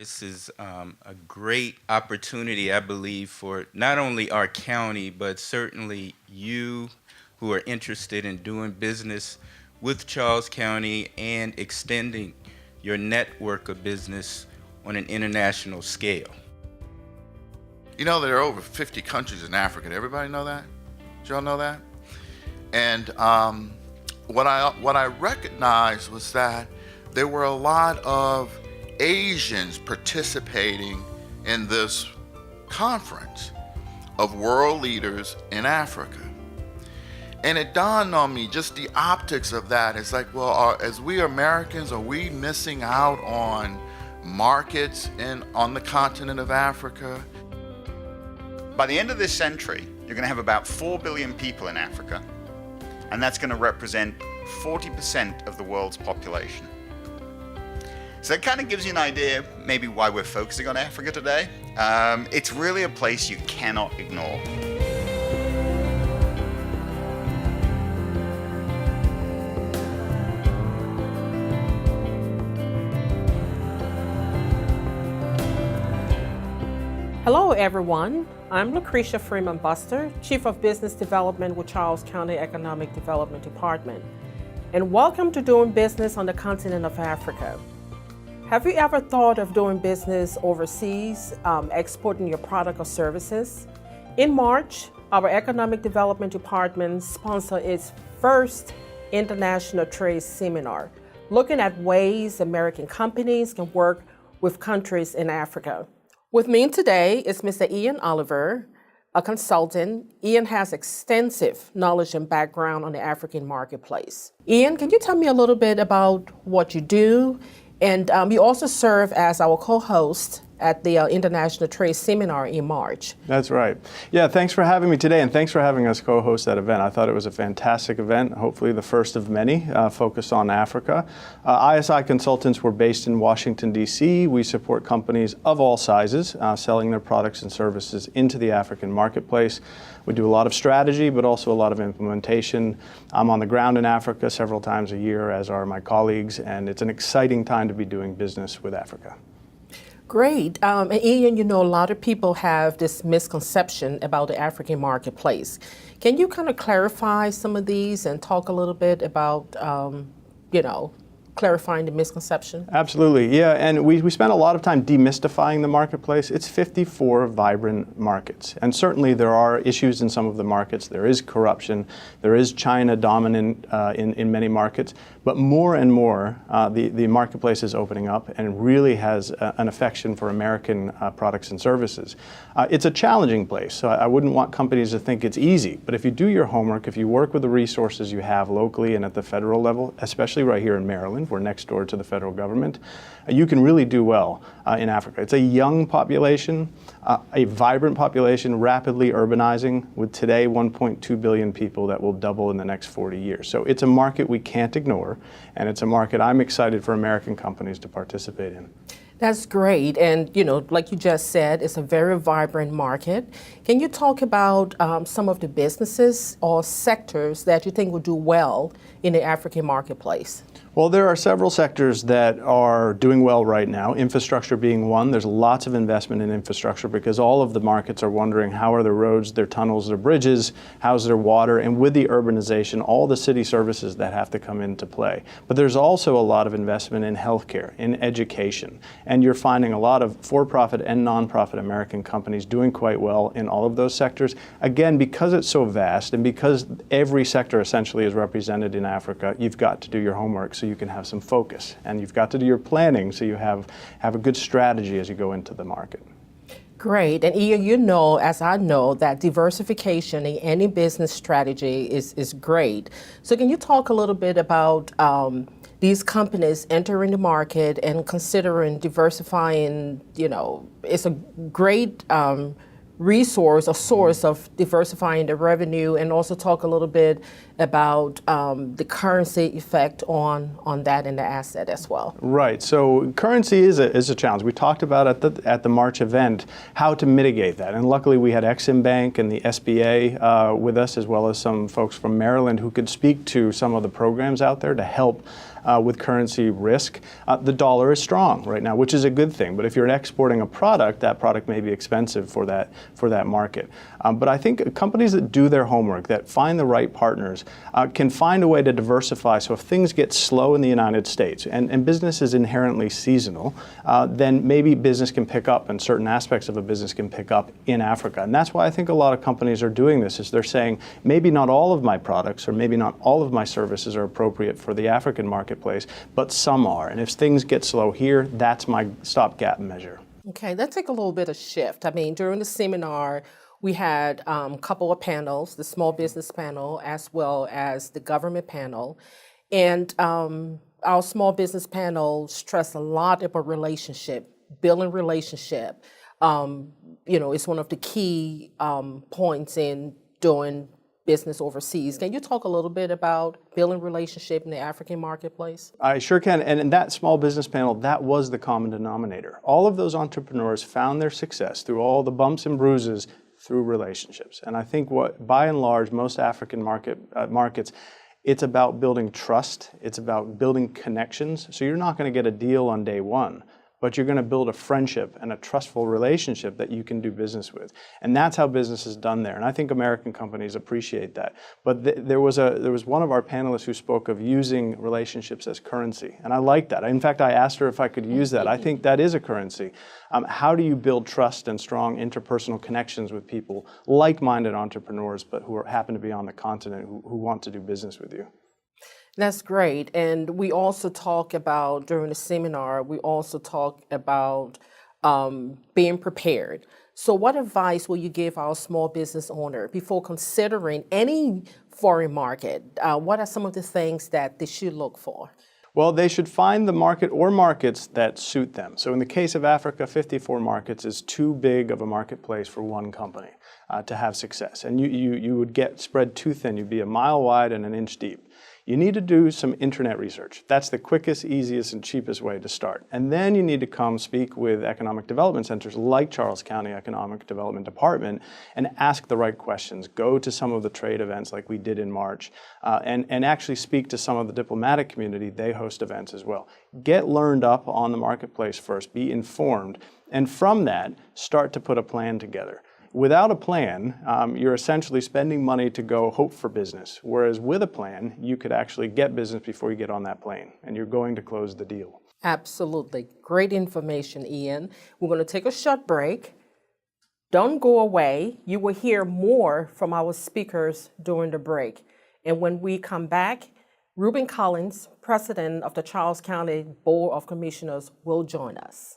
This is a great opportunity, I believe, for not only our county, but certainly you who are interested in doing business with Charles County and extending your network of business on an international scale. You know, there are over 50 countries in Africa. Did everybody know that? Did y'all know that? And what I recognized was that there were a lot of Asians participating in this conference of world leaders in Africa. And it dawned on me, just the optics of that. It's like, well, as we Americans, are we missing out on markets on the continent of Africa? By the end of this century, you're going to have about 4 billion people in Africa, and that's going to represent 40% of the world's population. So that kind of gives you an idea maybe why we're focusing on Africa today. It's really a place you cannot ignore. Hello everyone, I'm Lucretia Freeman Buster, Chief of Business Development with Charles County Economic Development Department, and welcome to Doing Business on the Continent of Africa. Have you ever thought of doing business overseas, exporting your product or services? In March, our Economic Development Department sponsored its first International Trade Seminar, looking at ways American companies can work with countries in Africa. With me today is Mr. Ian Oliver, a consultant. Ian has extensive knowledge and background on the African marketplace. Ian, can you tell me a little bit about what you do? And you also serve as our co-host at the International Trade Seminar in March. That's right. Yeah, thanks for having me today, and thanks for having us co-host that event. I thought it was a fantastic event, hopefully the first of many focused on Africa. ISI Consultants, we're based in Washington, D.C. We support companies of all sizes selling their products and services into the African marketplace. We do a lot of strategy, but also a lot of implementation. I'm on the ground in Africa several times a year, as are my colleagues, and it's an exciting time to be doing business with Africa. Great. And Ian, you know, a lot of people have this misconception about the African marketplace. Can you kind of clarify some of these and talk a little bit about, clarifying the misconception? Absolutely, yeah, and we spent a lot of time demystifying the marketplace. It's 54 vibrant markets, and certainly there are issues in some of the markets. There is corruption, there is China dominant in many markets, but more and more the marketplace is opening up and really has an affection for American products and services. It's a challenging place, so I wouldn't want companies to think it's easy, but if you do your homework, if you work with the resources you have locally and at the federal level, especially right here in Maryland, we're next door to the federal government, you can really do well in Africa. It's a young population, a vibrant population, rapidly urbanizing, with today 1.2 billion people that will double in the next 40 years. So it's a market we can't ignore, and it's a market I'm excited for American companies to participate in. That's great. And, like you just said, it's a very vibrant market. Can you talk about some of the businesses or sectors that you think will do well in the African marketplace? Well, there are several sectors that are doing well right now, infrastructure being one. There's lots of investment in infrastructure because all of the markets are wondering how are their roads, their tunnels, their bridges, how's their water, and with the urbanization, all the city services that have to come into play. But there's also a lot of investment in healthcare, in education, and you're finding a lot of for-profit and nonprofit American companies doing quite well in all of those sectors. Again, because it's so vast and because every sector essentially is represented in Africa, you've got to do your homework so you can have some focus, and you've got to do your planning so you have a good strategy as you go into the market. Great. And Ian, you know, as I know, that diversification in any business strategy is great. So can you talk a little bit about these companies entering the market and considering diversifying? It's a great resource, a source of diversifying the revenue, and also talk a little bit about the currency effect on that and the asset as well. Right. So currency is a challenge. We talked about at the March event how to mitigate that, and luckily we had Exim Bank and the SBA with us, as well as some folks from Maryland who could speak to some of the programs out there to help with currency risk. The dollar is strong right now, which is a good thing. But if you're exporting a product, that product may be expensive for that market. But I think companies that do their homework, that find the right partners, can find a way to diversify. So if things get slow in the United States, and business is inherently seasonal, then maybe business can pick up, and certain aspects of a business can pick up in Africa. And that's why I think a lot of companies are doing this, is they're saying, maybe not all of my products or maybe not all of my services are appropriate for the African marketplace, but some are. And if things get slow here, that's my stopgap measure. Okay, let's take a little bit of shift. I mean, during the seminar, we had a couple of panels, the small business panel as well as the government panel. And our small business panel stressed a lot about relationship, building relationship. It's one of the key points in doing business overseas. Can you talk a little bit about building relationship in the African marketplace? I sure can. And in that small business panel, that was the common denominator. All of those entrepreneurs found their success through all the bumps and bruises through relationships. And I think by and large, most African markets, it's about building trust. It's about building connections. So you're not going to get a deal on day one, but you're going to build a friendship and a trustful relationship that you can do business with. And that's how business is done there. And I think American companies appreciate that. But there was one of our panelists who spoke of using relationships as currency. And I like that. In fact, I asked her if I could use that. I think that is a currency. How do you build trust and strong interpersonal connections with people, like-minded entrepreneurs, but who happen to be on the continent, who want to do business with you? That's great. And we also talk about, during the seminar, being prepared. So what advice will you give our small business owner before considering any foreign market? What are some of the things that they should look for? Well, they should find the market or markets that suit them. So in the case of Africa, 54 markets is too big of a marketplace for one company to have success. And you would get spread too thin. You'd be a mile wide and an inch deep. You need to do some internet research. That's the quickest, easiest, and cheapest way to start. And then you need to come speak with economic development centers like Charles County Economic Development Department and ask the right questions. Go to some of the trade events like we did in March and actually speak to some of the diplomatic community. They host events as well. Get learned up on the marketplace first. Be informed. And from that, start to put a plan together. Without a plan, you're essentially spending money to go hope for business, whereas with a plan, you could actually get business before you get on that plane, and you're going to close the deal. Absolutely. Great information, Ian. We're going to take a short break. Don't go away. You will hear more from our speakers during the break. And when we come back, Ruben Collins, president of the Charles County Board of Commissioners, will join us.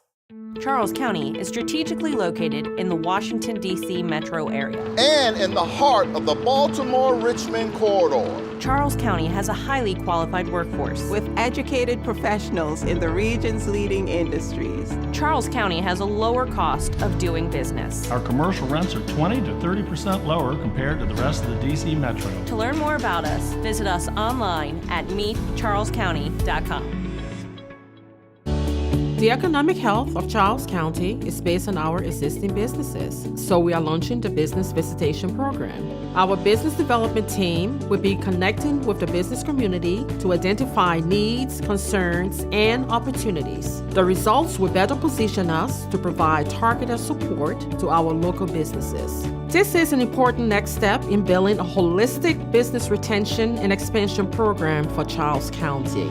Charles County is strategically located in the Washington, D.C. metro area. And in the heart of the Baltimore-Richmond corridor. Charles County has a highly qualified workforce with educated professionals in the region's leading industries. Charles County has a lower cost of doing business. Our commercial rents are 20 to 30% lower compared to the rest of the D.C. metro. To learn more about us, visit us online at meetcharlescounty.com. The economic health of Charles County is based on our existing businesses, so we are launching the Business Visitation Program. Our business development team will be connecting with the business community to identify needs, concerns, and opportunities. The results will better position us to provide targeted support to our local businesses. This is an important next step in building a holistic business retention and expansion program for Charles County.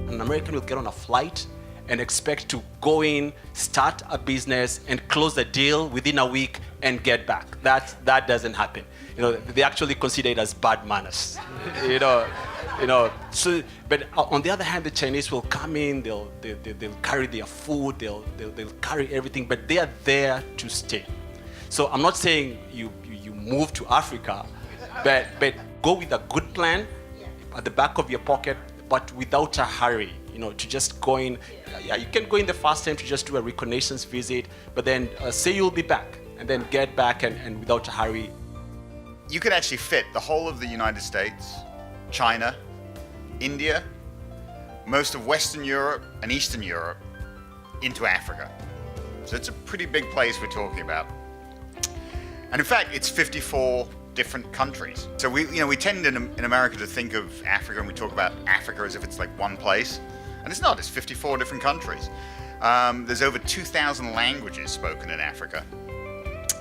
An American will get on a flight and expect to go in, start a business, and close the deal within a week and get back. That doesn't happen. They actually consider it as bad manners. So, but on the other hand, the Chinese will come in, they'll carry their food, they'll carry everything, but they are there to stay. So I'm not saying you move to Africa, but go with a good plan at the back of your pocket, but without a hurry, to just go in. Yeah, you can go in the first time to just do a reconnaissance visit, but then say you'll be back, and then get back and without a hurry. You could actually fit the whole of the United States, China, India, most of Western Europe and Eastern Europe into Africa. So it's a pretty big place we're talking about. And in fact, it's 54 different countries. So we tend in America to think of Africa, and we talk about Africa as if it's like one place. And it's not, it's 54 different countries. There's over 2,000 languages spoken in Africa.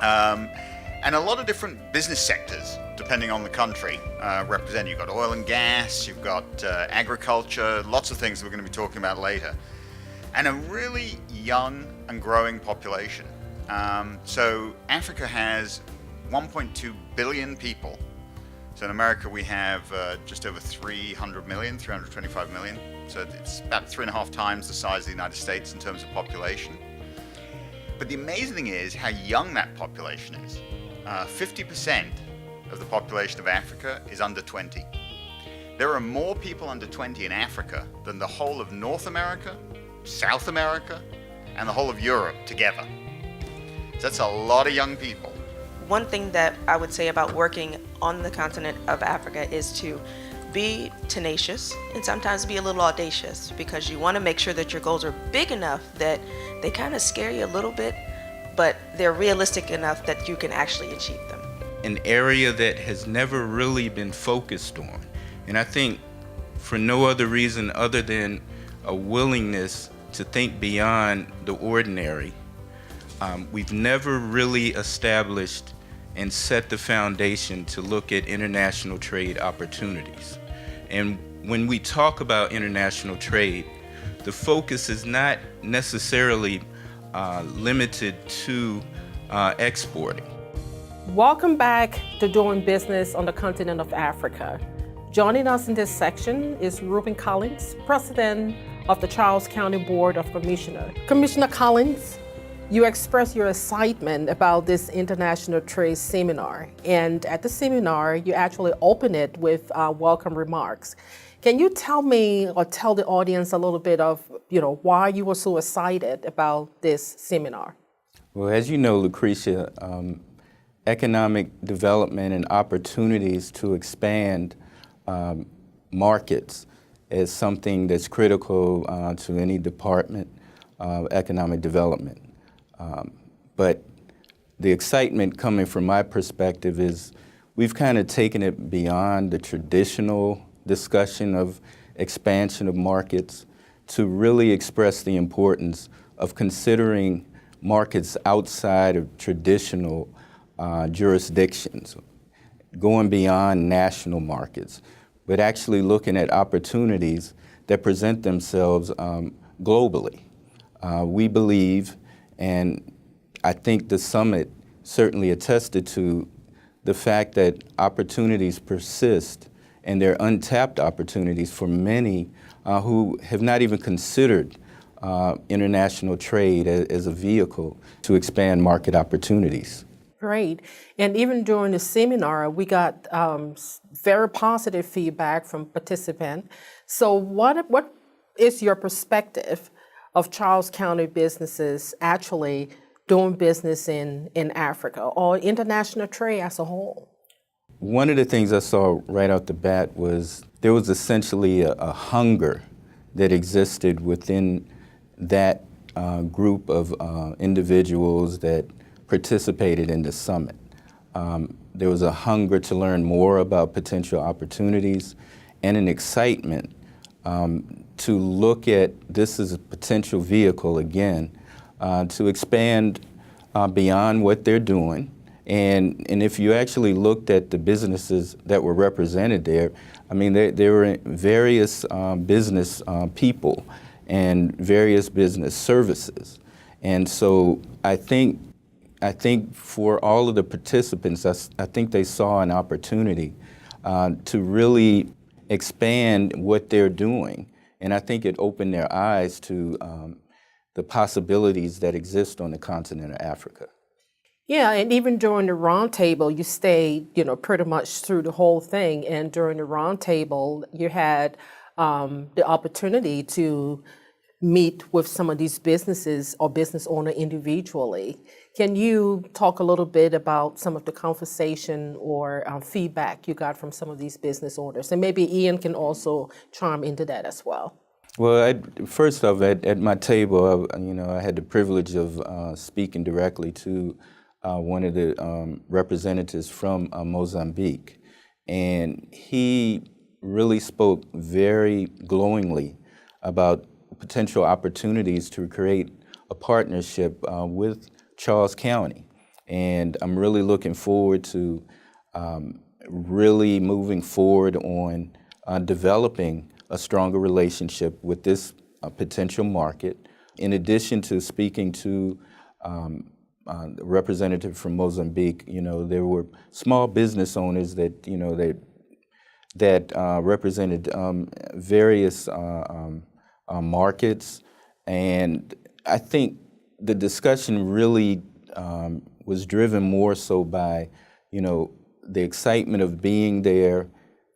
And a lot of different business sectors, depending on the country, represented. You've got oil and gas, you've got agriculture, lots of things we're going to be talking about later. And a really young and growing population. So Africa has 1.2 billion people. So in America we have just over 300 million, 325 million. So it's about 3.5 times the size of the United States in terms of population. But the amazing thing is how young that population is. 50% of the population of Africa is under 20. There are more people under 20 in Africa than the whole of North America, South America, and the whole of Europe together. So that's a lot of young people. One thing that I would say about working on the continent of Africa is to be tenacious and sometimes be a little audacious, because you want to make sure that your goals are big enough that they kind of scare you a little bit, but they're realistic enough that you can actually achieve them. An area that has never really been focused on, and I think for no other reason other than a willingness to think beyond the ordinary. We've never really established and set the foundation to look at international trade opportunities. And when we talk about international trade, the focus is not necessarily limited to exporting. Welcome back to Doing Business on the Continent of Africa. Joining us in this section is Reuben Collins, President of the Charles County Board of Commissioners. Commissioner Collins, you expressed your excitement about this international trade seminar, and at the seminar, you actually opened it with welcome remarks. Can you tell me or tell the audience a little bit of, why you were so excited about this seminar? Well, as you know, Lucretia, economic development and opportunities to expand markets is something that's critical to any department of economic development. But the excitement coming from my perspective is we've kind of taken it beyond the traditional discussion of expansion of markets to really express the importance of considering markets outside of traditional jurisdictions, going beyond national markets, but actually looking at opportunities that present themselves globally. We believe, and I think the summit certainly attested to, the fact that opportunities persist and they're untapped opportunities for many who have not even considered international trade as a vehicle to expand market opportunities. Great. And even during the seminar, we got very positive feedback from participants. So what is your perspective of Charles County businesses actually doing business in Africa or international trade as a whole? One of the things I saw right out the bat was there was essentially a hunger that existed within that group of individuals that participated in the summit. There was a hunger to learn more about potential opportunities and an excitement to look at this as a potential vehicle again to expand beyond what they're doing. And if you actually looked at the businesses that were represented there, I mean, there were various business people and various business services. And so I think for all of the participants, I think they saw an opportunity to really expand what they're doing. And I think it opened their eyes to the possibilities that exist on the continent of Africa. Yeah, and even during the roundtable, you stayed, pretty much through the whole thing. And during the roundtable, you had the opportunity to meet with some of these businesses or business owner individually. Can you talk a little bit about some of the conversation or feedback you got from some of these business owners? And maybe Ian can also chime into that as well. Well, first off, at my table, I had the privilege of speaking directly to one of the representatives from Mozambique, and he really spoke very glowingly about potential opportunities to create a partnership with Charles County. And I'm really looking forward to really moving forward on developing a stronger relationship with this potential market. In addition to speaking to the representative from Mozambique, there were small business owners that, that represented various markets. And I think the discussion really was driven more so by, the excitement of being there,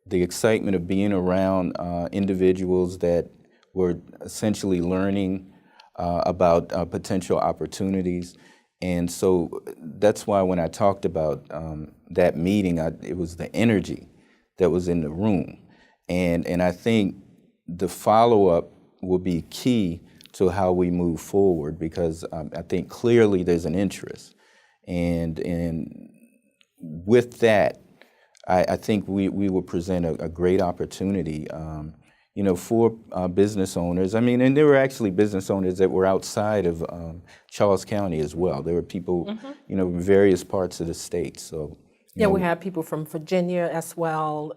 the excitement of being around individuals that were essentially learning about potential opportunities. And so that's why when I talked about that meeting, it was the energy that was in the room. And I think the follow-up will be key to how we move forward, because I think clearly there's an interest. And with that, I think we will present a great opportunity, for business owners. I mean, and there were actually business owners that were outside of Charles County as well. There were people, in various parts of the state. So, we had people from Virginia as well,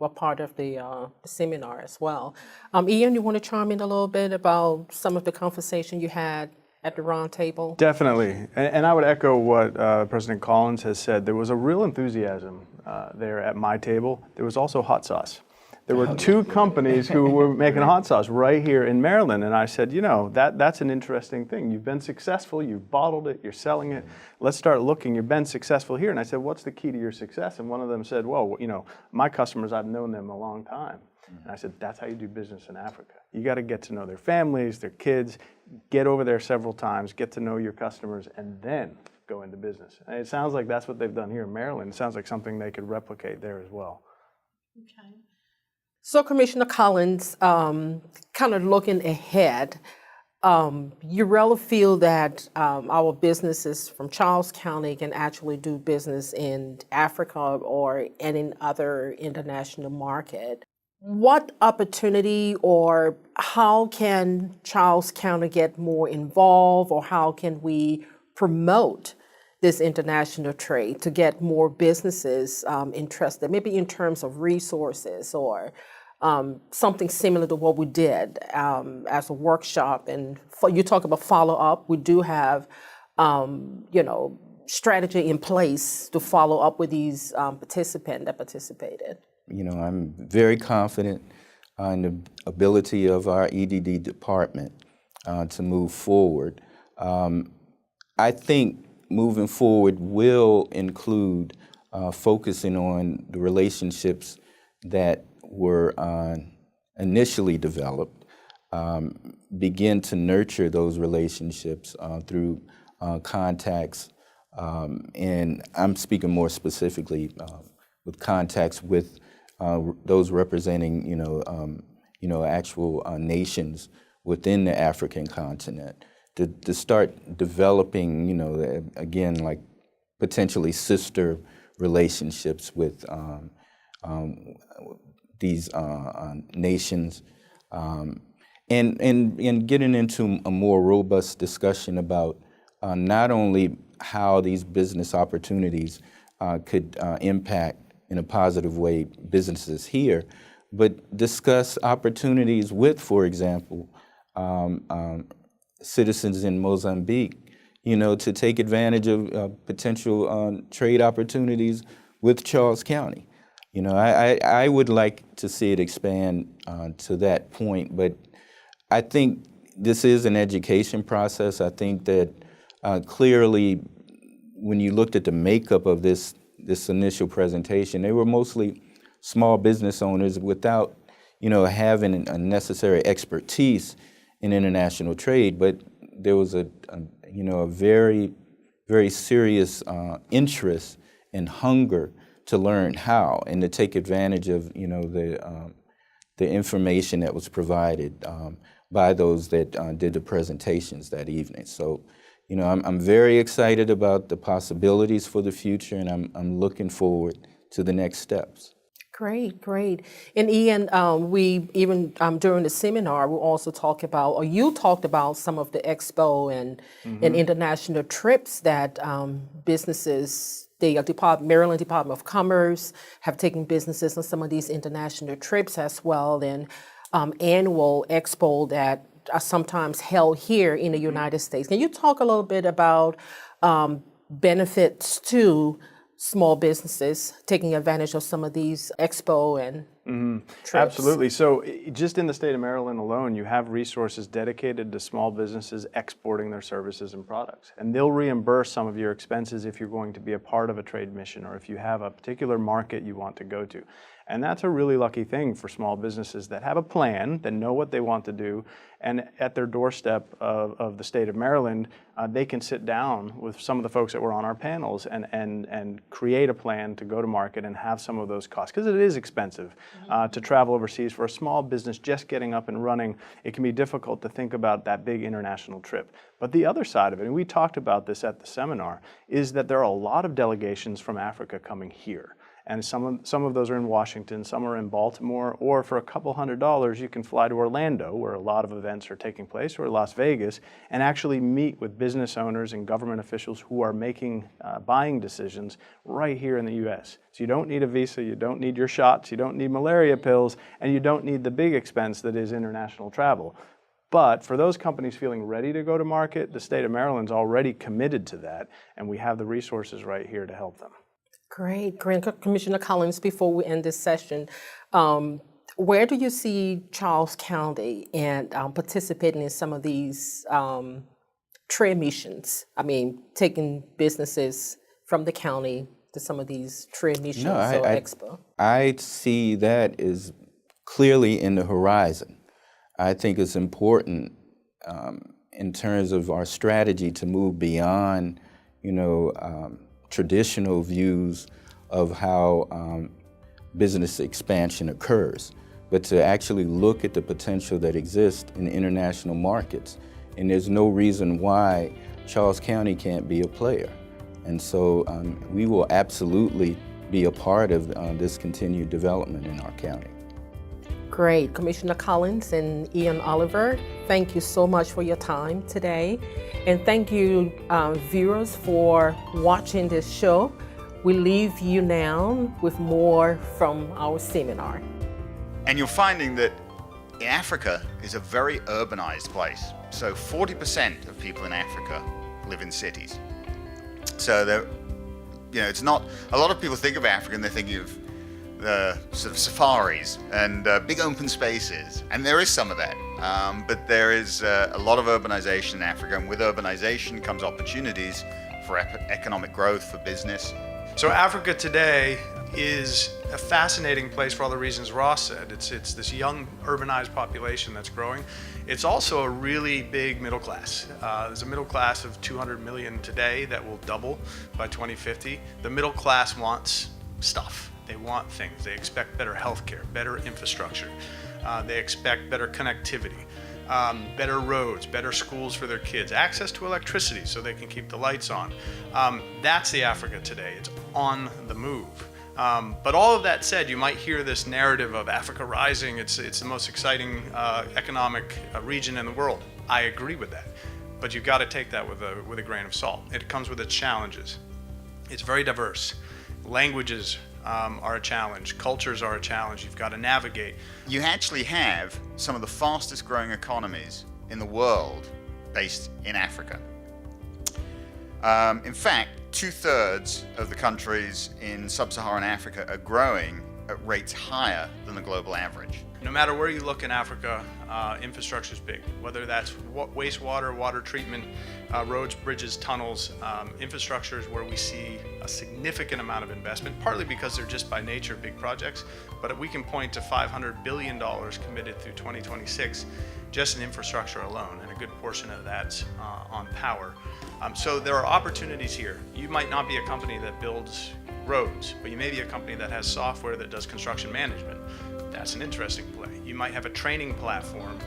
were part of the seminar as well. Ian, you want to chime in a little bit about some of the conversation you had at the round table? Definitely. And I would echo what President Collins has said. There was a real enthusiasm there at my table. There was also hot sauce. There were two companies who were making hot sauce right here in Maryland. And I said, that's an interesting thing. You've been successful, you've bottled it, you're selling it. Let's start looking. You've been successful here. And I said, what's the key to your success? And one of them said, well, my customers, I've known them a long time. And I said, that's how you do business in Africa. You got to get to know their families, their kids, get over there several times, get to know your customers, and then go into business. And it sounds like that's what they've done here in Maryland. It sounds like something they could replicate there as well. Okay. So, Commissioner Collins, kind of looking ahead, you really feel that our businesses from Charles County can actually do business in Africa or any other international market. What opportunity or how can Charles County get more involved, or how can we promote this international trade to get more businesses interested, maybe in terms of resources or something similar to what we did as a workshop? And you talk about follow-up. We do have, strategy in place to follow up with these participants that participated. I'm very confident in the ability of our EDD department to move forward. I think moving forward will include focusing on the relationships that were initially developed, begin to nurture those relationships through contacts, and I'm speaking more specifically with contacts with those representing, actual nations within the African continent, to start developing, again, like potentially sister relationships with these nations, and getting into a more robust discussion about not only how these business opportunities could impact in a positive way businesses here, but discuss opportunities with, for example, citizens in Mozambique, to take advantage of potential trade opportunities with Charles County. I would like to see it expand to that point, but I think this is an education process. I think that clearly when you looked at the makeup of this initial presentation, they were mostly small business owners without, having a necessary expertise in international trade, but there was a very, very serious interest and hunger to learn how and to take advantage of, the information that was provided by those that did the presentations that evening. So, you know, I'm very excited about the possibilities for the future, and I'm looking forward to the next steps. Great, great. And Ian, we even during the seminar, we also talked about, or you talked about some of the expo and international trips that businesses, the Maryland Department of Commerce have taken businesses on some of these international trips as well, and annual expo that are sometimes held here in the United States. Can you talk a little bit about benefits to small businesses taking advantage of some of these expo and trips? Absolutely. So just in the state of Maryland alone, you have resources dedicated to small businesses exporting their services and products. And they'll reimburse some of your expenses if you're going to be a part of a trade mission or if you have a particular market you want to go to. And that's a really lucky thing for small businesses that have a plan, that know what they want to do, and at their doorstep of the state of Maryland, they can sit down with some of the folks that were on our panels and create a plan to go to market and have some of those costs. Because it is expensive to travel overseas. For a small business just getting up and running, it can be difficult to think about that big international trip. But the other side of it, and we talked about this at the seminar, is that there are a lot of delegations from Africa coming here. And some of those are in Washington, some are in Baltimore, or for a couple $100s, you can fly to Orlando, where a lot of events are taking place, or Las Vegas, and actually meet with business owners and government officials who are making buying decisions right here in the U.S. So you don't need a visa, you don't need your shots, you don't need malaria pills, and you don't need the big expense that is international travel. But for those companies feeling ready to go to market, the state of Maryland's already committed to that, and we have the resources right here to help them. Great, great. Commissioner Collins, before we end this session, where do you see Charles County and participating in some of these trade missions? I mean, taking businesses from the county to some of these trade missions or expo? I see that as clearly in the horizon. I think it's important in terms of our strategy to move beyond, traditional views of how business expansion occurs, but to actually look at the potential that exists in international markets. And there's no reason why Charles County can't be a player. And so we will absolutely be a part of this continued development in our county. Great. Commissioner Collins and Ian Oliver, thank you so much for your time today. And thank you, viewers, for watching this show. We leave you now with more from our seminar. And you're finding that Africa is a very urbanized place. So 40% of people in Africa live in cities. So it's not, a lot of people think of Africa and they're thinking of sort of safaris and big open spaces, and there is some of that, but there is a lot of urbanization in Africa, and with urbanization comes opportunities for economic growth, for business. So Africa today is a fascinating place for all the reasons Ross said. It's this young urbanized population that's growing. It's also a really big middle class. There's a middle class of 200 million today that will double by 2050. The middle class wants stuff. They want things. They expect better healthcare, better infrastructure. They expect better connectivity, better roads, better schools for their kids, access to electricity so they can keep the lights on. That's the Africa today. It's on the move. But all of that said, you might hear this narrative of Africa rising. It's the most exciting economic region in the world. I agree with that. But you've got to take that with a grain of salt. It comes with its challenges. It's very diverse. Languages are a challenge. Cultures are a challenge. You've got to navigate. You actually have some of the fastest growing economies in the world based in Africa. In fact, 2/3 of the countries in sub-Saharan Africa are growing at rates higher than the global average. No matter where you look in Africa, infrastructure is big. Whether that's wastewater, water treatment, roads, bridges, tunnels, infrastructure is where we see a significant amount of investment, partly because they're just by nature big projects, but we can point to $500 billion committed through 2026 just in infrastructure alone, and a good portion of that's on power. So there are opportunities here. You might not be a company that builds roads, but you may be a company that has software that does construction management. That's an interesting play. You might have a training platform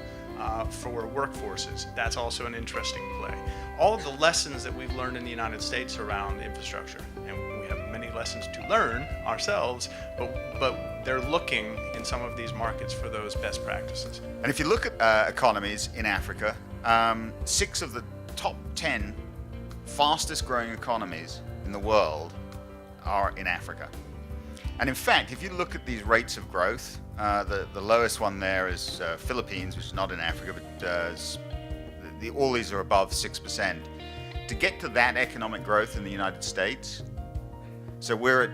for workforces. That's also an interesting play. All of the lessons that we've learned in the United States around infrastructure, and we have many lessons to learn ourselves, but they're looking in some of these markets for those best practices. And if you look at economies in Africa, 6 of the top 10 fastest growing economies in the world are in Africa. And in fact, if you look at these rates of growth, the lowest one there is Philippines, which is not in Africa, but all these are above 6%. To get to that economic growth in the United States, so we're at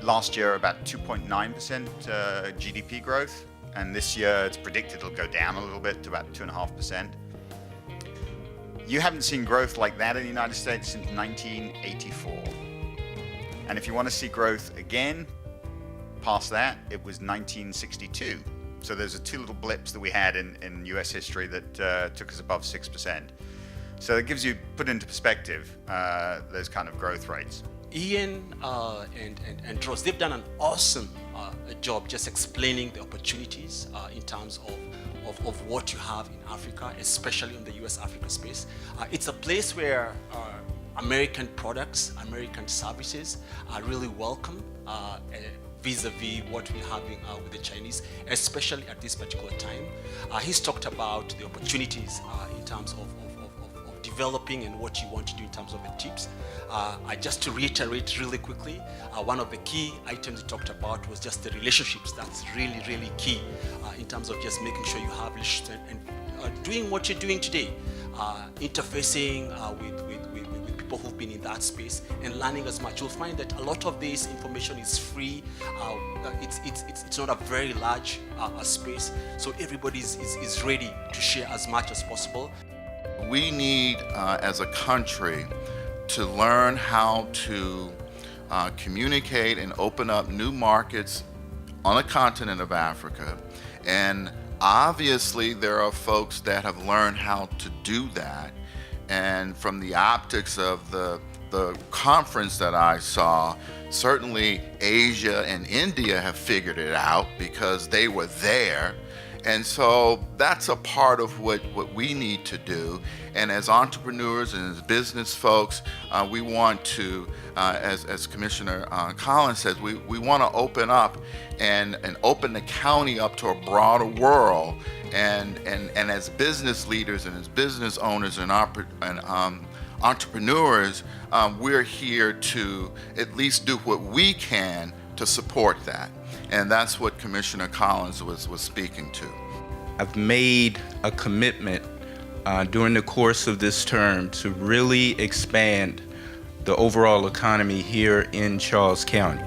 last year about 2.9% GDP growth, and this year it's predicted it'll go down a little bit to about 2.5%. You haven't seen growth like that in the United States since 1984. And if you want to see growth again, past that, it was 1962. So there's 2 little blips that we had in US history that took us above 6%. So it gives you, put into perspective, those kind of growth rates. Ian and Dross, they've done an awesome job just explaining the opportunities in terms of what you have in Africa, especially in the US-Africa space. It's a place where American products, American services are really welcome vis-a-vis what we're having with the Chinese, especially at this particular time. He's talked about the opportunities in terms of developing and what you want to do in terms of the tips. Just to reiterate really quickly, one of the key items he talked about was just the relationships. That's really, really key in terms of just making sure you have relationships and doing what you're doing today, interfacing with people who've been in that space and learning as much. You'll find that a lot of this information is free. It's not a very large space, so everybody is ready to share as much as possible. We need, as a country, to learn how to communicate and open up new markets on the continent of Africa. And obviously, there are folks that have learned how to do that. And from the optics of the conference that I saw, certainly Asia and India have figured it out because they were there. And so that's a part of what we need to do. And as entrepreneurs and as business folks, we want to, as Commissioner Collins says, we want to open up and open the county up to a broader world. And as business leaders and as business owners and entrepreneurs, we're here to at least do what we can to support that. And that's what Commissioner Collins was speaking to. I've made a commitment during the course of this term to really expand the overall economy here in Charles County.